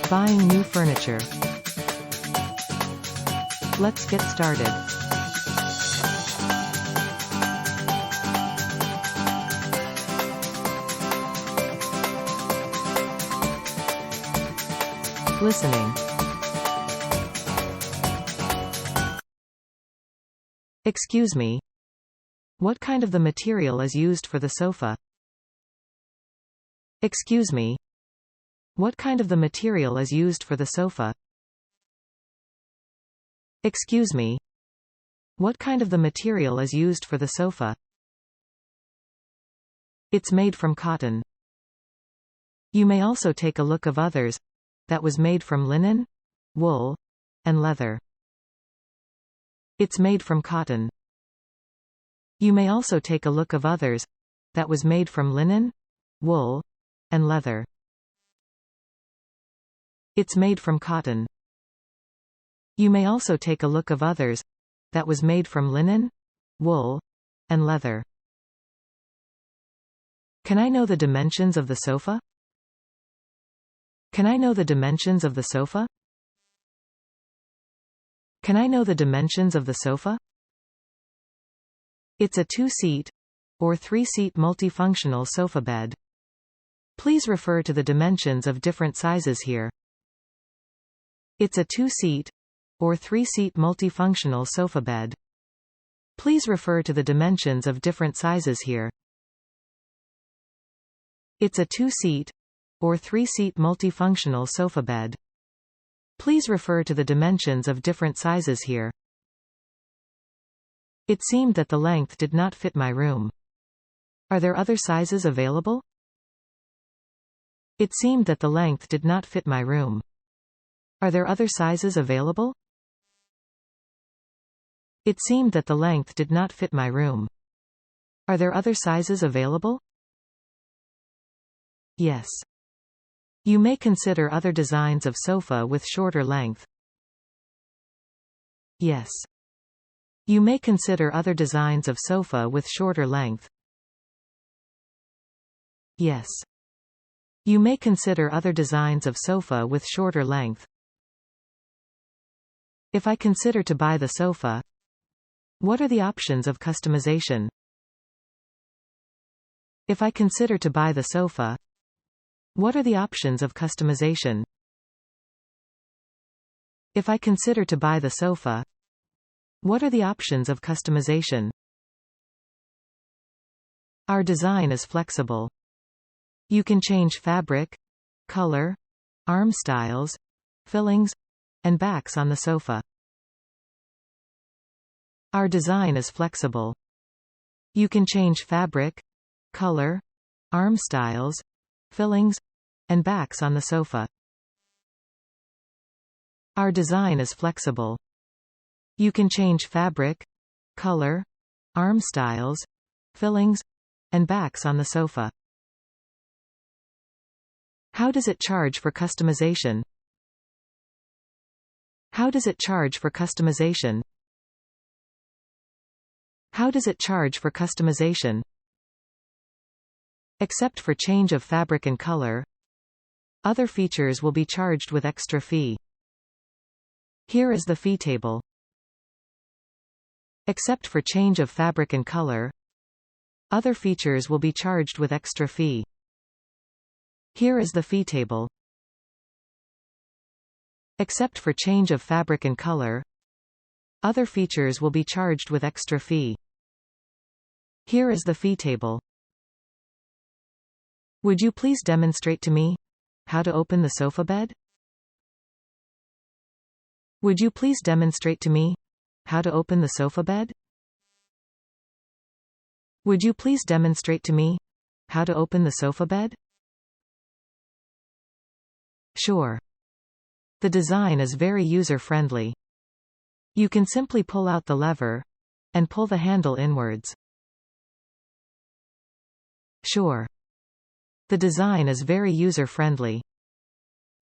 Buying new furniture. Let's get started. Listening. Excuse me. What kind of the material is used for the sofa? Excuse me. What kind of the material is used for the sofa? Excuse me. What kind of the material is used for the sofa? It's made from cotton. You may also take a look of others that was made from linen, wool, and leather. It's made from cotton. You may also take a look of others that was made from linen, wool, and leather. It's made from cotton. You may also take a look of others that was made from linen, wool, and leather. Can I know the dimensions of the sofa? Can I know the dimensions of the sofa? Can I know the dimensions of the sofa? It's a 2-seat or 3-seat multifunctional sofa bed. Please refer to the dimensions of different sizes here. It's a 2-seat or 3-seat multifunctional sofa bed. Please refer to the dimensions of different sizes here. It's a 2-seat or 3-seat multifunctional sofa bed. Please refer to the dimensions of different sizes here. It seemed that the length did not fit my room. Are there other sizes available? It seemed that the length did not fit my room. Are there other sizes available? It seemed that the length did not fit my room. Are there other sizes available? Yes. You may consider other designs of sofa with shorter length. Yes. You may consider other designs of sofa with shorter length. Yes. You may consider other designs of sofa with shorter length. If I consider to buy the sofa, what are the options of customization? If I consider to buy the sofa, what are the options of customization? If I consider to buy the sofa, what are the options of customization? Our design is flexible. You can change fabric, color, arm styles, fillings, and backs on the sofa. Our design is flexible. You can change fabric, color, arm styles, fillings, and backs on the sofa. Our design is flexible. You can change fabric, color, arm styles, fillings, and backs on the sofa. How does it charge for customization? How does it charge for customization? How does it charge for customization? Except for change of fabric and color, other features will be charged with extra fee. Here is the fee table. Except for change of fabric and color, other features will be charged with extra fee. Here is the fee table. Except for change of fabric and color, other features will be charged with extra fee. Here is the fee table. Would you please demonstrate to me how to open the sofa bed? Would you please demonstrate to me how to open the sofa bed? Would you please demonstrate to me how to open the sofa bed? Sure. The design is very user-friendly. You can simply pull out the lever and pull the handle inwards. Sure. The design is very user-friendly.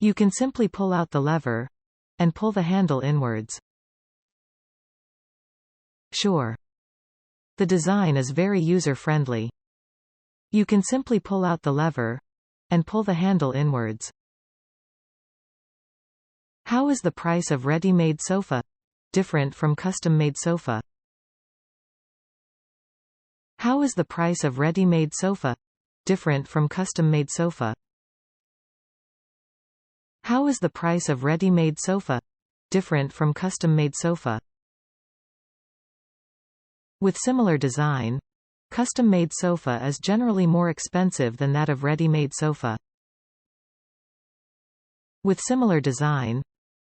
You can simply pull out the lever and pull the handle inwards. Sure. The design is very user-friendly. You can simply pull out the lever and pull the handle inwards. How is the price of ready-made sofa different from custom-made sofa? How is the price of ready-made sofa different from custom-made sofa? How is the price of ready-made sofa different from custom-made sofa? With similar design, custom-made sofa is generally more expensive than that of ready-made sofa. With similar design,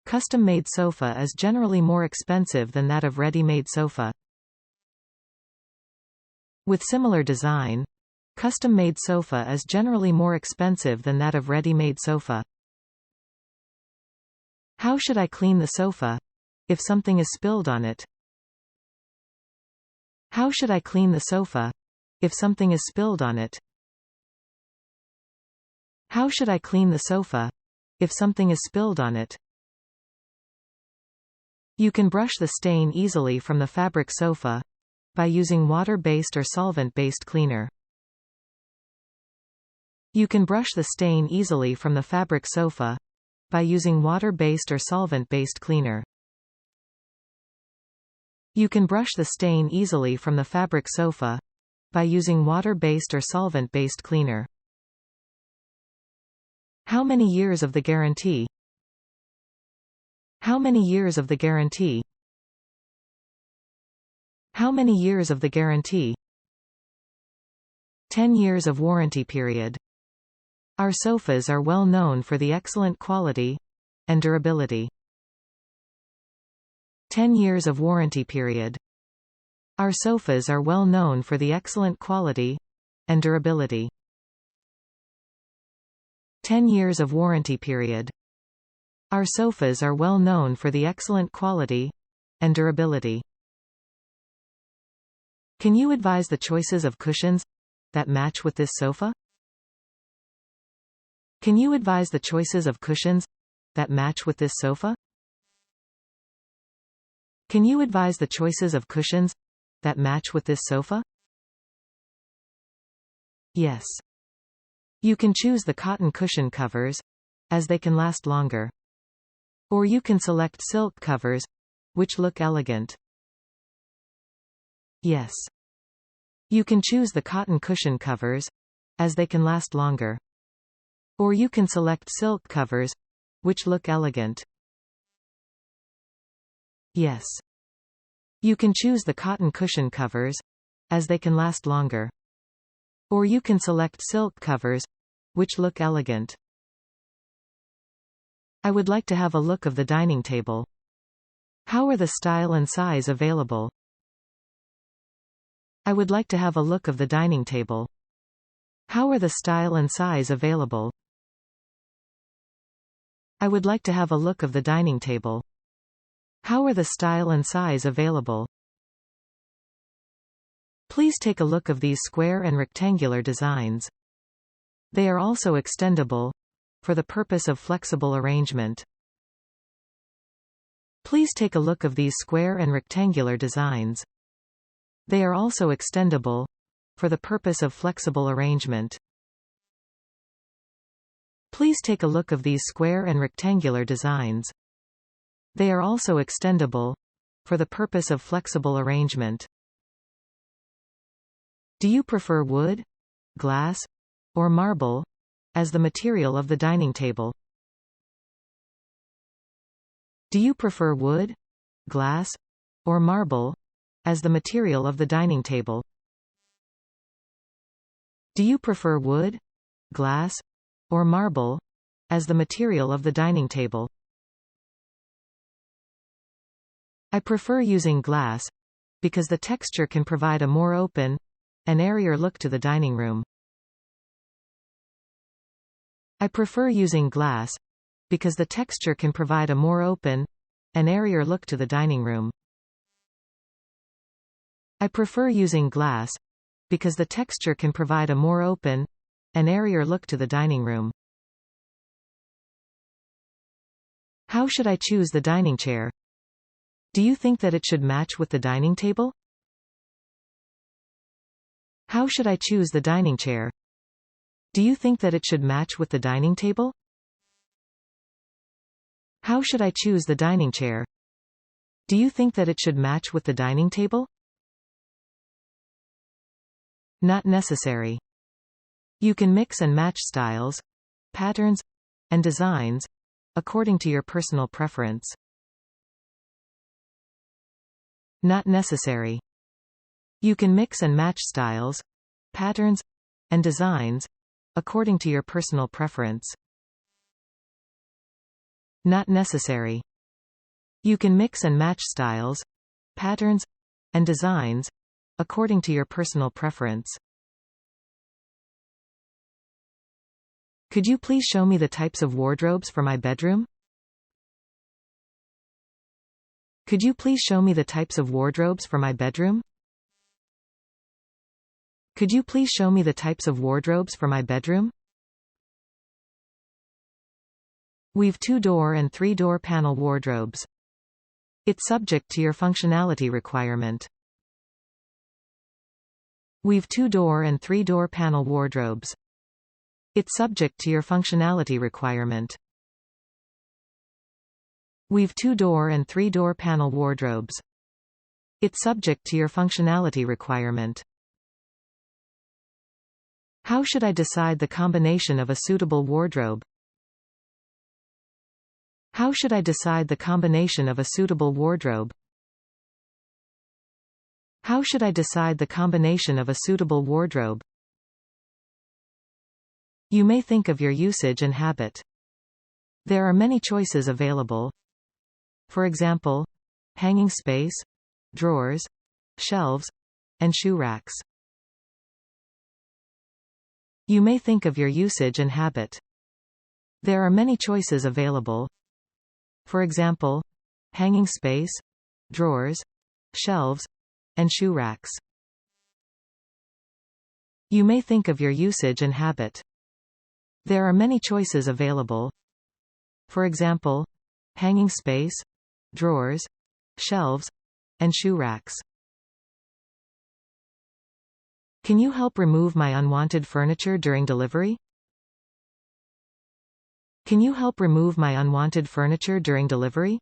custom-made sofa is generally more expensive than that of ready-made sofa. With similar design, custom-made sofa is generally more expensive than that of ready-made sofa. How should I clean the sofa if something is spilled on it? How should I clean the sofa if something is spilled on it? How should I clean the sofa if something is spilled on it? You can brush the stain easily from the fabric sofa by using water-based or solvent-based cleaner. You can brush the stain easily from the fabric sofa by using water-based or solvent-based cleaner. You can brush the stain easily from the fabric sofa by using water-based or solvent-based cleaner. How many years of the guarantee? How many years of the guarantee? How many years of the guarantee? 10 years of warranty period. Our sofas are well known for the excellent quality and durability. 10 years of warranty period. Our sofas are well known for the excellent quality and durability. 10 years of warranty period. Our sofas are well known for the excellent quality and durability. Can you advise the choices of cushions that match with this sofa? Can you advise the choices of cushions that match with this sofa? Can you advise the choices of cushions that match with this sofa? Yes. You can choose the cotton cushion covers, as they can last longer. Or you can select silk covers, which look elegant. Yes. You can choose the cotton cushion covers, as they can last longer. Or you can select silk covers, which look elegant. Yes. You can choose the cotton cushion covers, as they can last longer. Or you can select silk covers, which look elegant. I would like to have a look of the dining table. How are the style and size available? I would like to have a look of the dining table. How are the style and size available? I would like to have a look of the dining table. How are the style and size available? Please take a look of these square and rectangular designs. They are also extendable for the purpose of flexible arrangement. Please take a look of these square and rectangular designs. They are also extendable for the purpose of flexible arrangement. Please take a look of these square and rectangular designs. They are also extendable for the purpose of flexible arrangement. Do you prefer wood, glass, or marble as the material of the dining table? Do you prefer wood, glass, or marble as the material of the dining table? Do you prefer wood, glass, or marble as the material of the dining table? I prefer using glass because the texture can provide a more open and airier look to the dining room. I prefer using glass because the texture can provide a more open and airier look to the dining room. I prefer using glass because the texture can provide a more open and airier look to the dining room. How should I choose the dining chair? Do you think that it should match with the dining table? How should I choose the dining chair? Do you think that it should match with the dining table? How should I choose the dining chair? Do you think that it should match with the dining table? Not necessary. You can mix and match styles, patterns, and designs according to your personal preference. Not necessary. You can mix and match styles, patterns, and designs according to your personal preference. Not necessary. You can mix and match styles, patterns, and designs according to your personal preference. Could you please show me the types of wardrobes for my bedroom? Could you please show me the types of wardrobes for my bedroom? Could you please show me the types of wardrobes for my bedroom? We've 2-door and 3-door panel wardrobes. It's subject to your functionality requirement. We've 2-door and 3-door panel wardrobes. It's subject to your functionality requirement. We've 2-door and 3-door panel wardrobes. It's subject to your functionality requirement. How should I decide the combination of a suitable wardrobe? How should I decide the combination of a suitable wardrobe? How should I decide the combination of a suitable wardrobe? You may think of your usage and habit. There are many choices available. For example, hanging space, drawers, shelves, and shoe racks. You may think of your usage and habit. There are many choices available. For example, hanging space, drawers, shelves, and shoe racks. You may think of your usage and habit. There are many choices available. For example, hanging space, drawers, shelves, and shoe racks. Can you help remove my unwanted furniture during delivery? Can you help remove my unwanted furniture during delivery?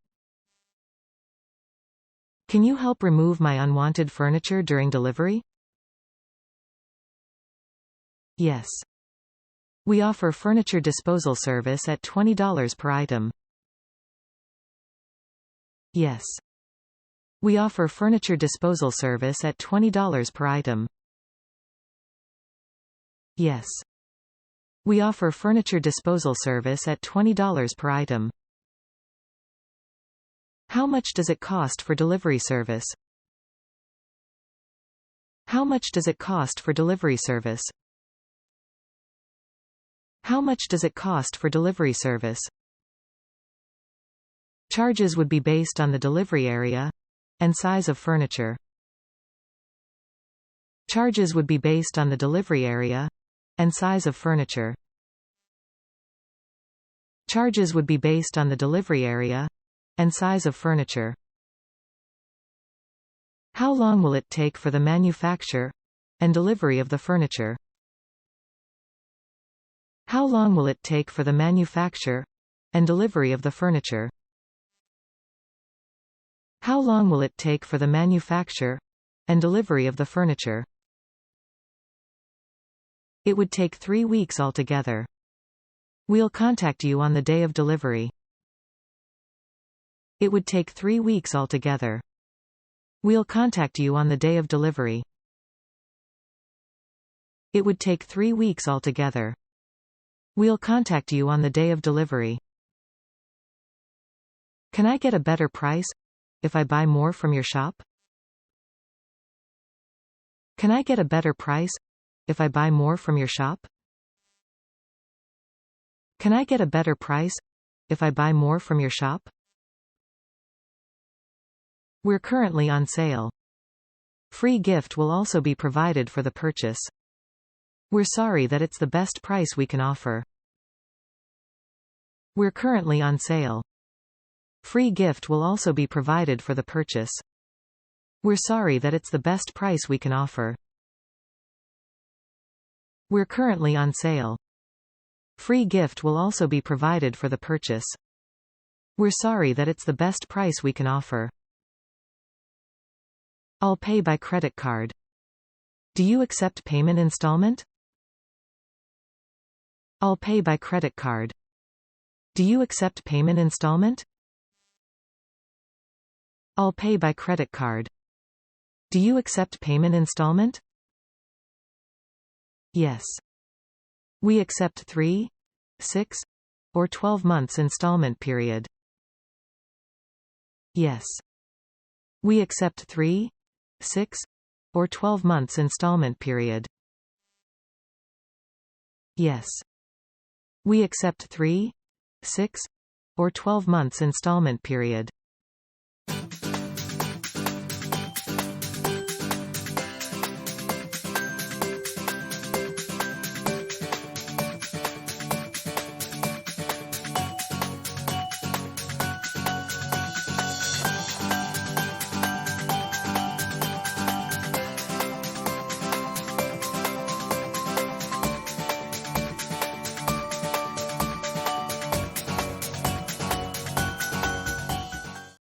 Can you help remove my unwanted furniture during delivery? Yes. We offer furniture disposal service at $20 per item. Yes. We offer furniture disposal service at $20 per item. Yes. We offer furniture disposal service at $20 per item. How much does it cost for delivery service? How much does it cost for delivery service? How much does it cost for delivery service? Charges would be based on the delivery area and size of furniture. Charges would be based on the delivery area and size of furniture. Charges would be based on the delivery area and size of furniture. How long will it take for the manufacture and delivery of the furniture? How long will it take for the manufacture and delivery of the furniture? How long will it take for the manufacture and delivery of the furniture? It would take 3 weeks altogether. We'll contact you on the day of delivery. It would take 3 weeks altogether. We'll contact you on the day of delivery. It would take 3 weeks altogether. We'll contact you on the day of delivery. Can I get a better price if I buy more from your shop? Can I get a better price if I buy more from your shop? Can I get a better price if I buy more from your shop? We're currently on sale. Free gift will also be provided for the purchase. We're sorry that it's the best price we can offer. We're currently on sale. Free gift will also be provided for the purchase. We're sorry that it's the best price we can offer. We're currently on sale. Free gift will also be provided for the purchase. We're sorry that it's the best price we can offer. I'll pay by credit card. Do you accept payment installment? I'll pay by credit card. Do you accept payment installment? I'll pay by credit card. Do you accept payment installment? Yes. We accept 3, 6, or 12 months installment period. Yes. We accept 3, 6, or 12 months installment period. Yes. We accept 3, 6, or 12 months installment period.